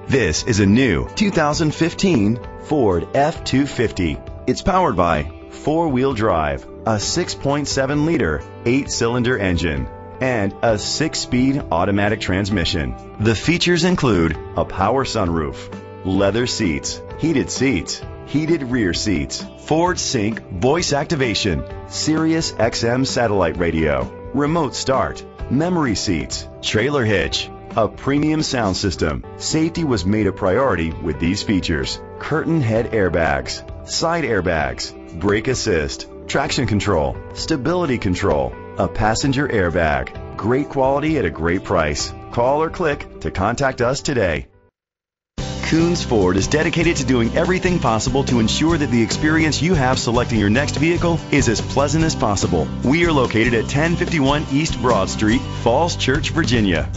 This is a new 2015 Ford F-250. It's powered by four-wheel drive, a 6.7-liter, 8-cylinder engine, and a 6-speed automatic transmission. The features include a power sunroof, leather seats, heated rear seats, Ford Sync voice activation, Sirius XM satellite radio, remote start, memory seats, trailer hitch, a premium sound system. Safety was made a priority with these features: curtain head airbags, side airbags, brake assist, traction control, stability control, a passenger airbag. Great quality at a great price. Call or click to contact us today. Koons Ford is dedicated to doing everything possible to ensure that the experience you have selecting your next vehicle is as pleasant as possible. We are located at 1051 East Broad Street, Falls Church, Virginia.